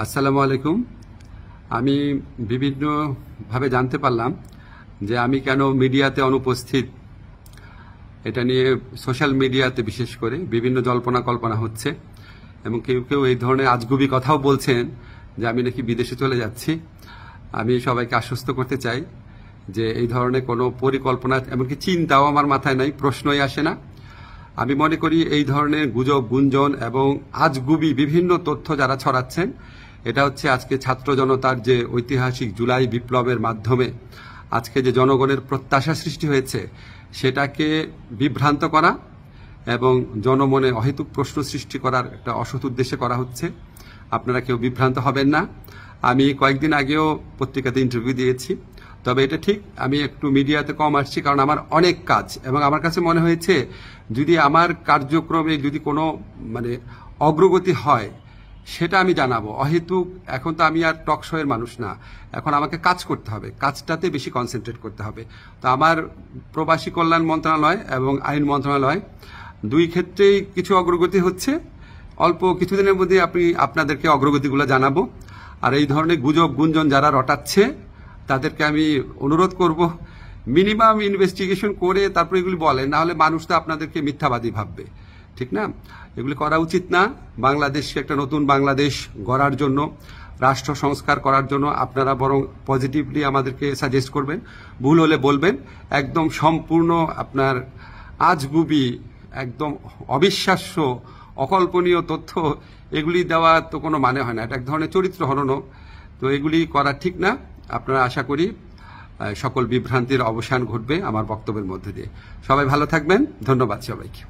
আসসালামু আলাইকুম। আমি বিভিন্নভাবে জানতে পারলাম যে আমি কেন মিডিয়াতে অনুপস্থিত। এটা নিয়ে সোশ্যাল মিডিয়াতে বিশেষ করে বিভিন্ন জল্পনা কল্পনা হচ্ছে এবং কেউ কেউ এই ধরনের আজগুবি কথাও বলছেন যে আমি নাকি বিদেশে চলে যাচ্ছি। আমি সবাইকে আশ্বস্ত করতে চাই যে এই ধরনের কোনো পরিকল্পনা এমনকি চিন্তাও আমার মাথায় নাই, প্রশ্নই আসে না। আমি মনে করি এই ধরনের গুজব গুঞ্জন এবং আজগুবি বিভিন্ন তথ্য যারা ছড়াচ্ছেন, এটা হচ্ছে আজকে ছাত্র জনতার যে ঐতিহাসিক জুলাই বিপ্লবের মাধ্যমে আজকে যে জনগণের প্রত্যাশা সৃষ্টি হয়েছে সেটাকে বিভ্রান্ত করা এবং জনমনে অহেতুক প্রশ্ন সৃষ্টি করার একটা অসৎ উদ্দেশ্যে করা হচ্ছে। আপনারা কেউ বিভ্রান্ত হবেন না। আমি কয়েকদিন আগেও পত্রিকাতে ইন্টারভিউ দিয়েছি, তবে এটা ঠিক আমি একটু মিডিয়াতে কম আসছি কারণ আমার অনেক কাজ এবং আমার কাছে মনে হয়েছে যদি আমার কার্যক্রমে যদি কোনো অগ্রগতি হয় সেটা আমি জানাবো। অহেতুক এখন তো আমি আর টক শো এর মানুষ না, এখন আমাকে কাজ করতে হবে, কাজটাতে বেশি কনসেন্ট্রেট করতে হবে। তো আমার প্রবাসী কল্যাণ মন্ত্রণালয় এবং আইন মন্ত্রণালয় দুই ক্ষেত্রেই কিছু অগ্রগতি হচ্ছে। অল্প কিছুদিনের মধ্যে আপনাদেরকে অগ্রগতিগুলো জানাবো। আর এই ধরনের গুজব গুঞ্জন যারা রটাচ্ছে তাদেরকে আমি অনুরোধ করব মিনিমাম ইনভেস্টিগেশন করে তারপর এগুলি বলেন, না হলে মানুষ তো আপনাদেরকে মিথ্যাবাদী ভাববে, ঠিক না? এগুলি করা উচিত না। বাংলাদেশকে একটা নতুন বাংলাদেশ গড়ার জন্য, রাষ্ট্র সংস্কার করার জন্য আপনারা বরং পজিটিভলি আমাদেরকে সাজেস্ট করবেন, ভুল হলে বলবেন। একদম সম্পূর্ণ আপনার আজগুবি, একদম অবিশ্বাস্য অকল্পনীয় তথ্য এগুলি দেওয়া তো কোনো মানে হয় না, এটা এক ধরনের চরিত্র হননও। তো এগুলি করা ঠিক না। আপনারা আশা করি সকল বিভ্রান্তির অবসান ঘটবে আমার বক্তব্যের মধ্যে দিয়ে। সবাই ভালো থাকবেন। ধন্যবাদ সবাইকে।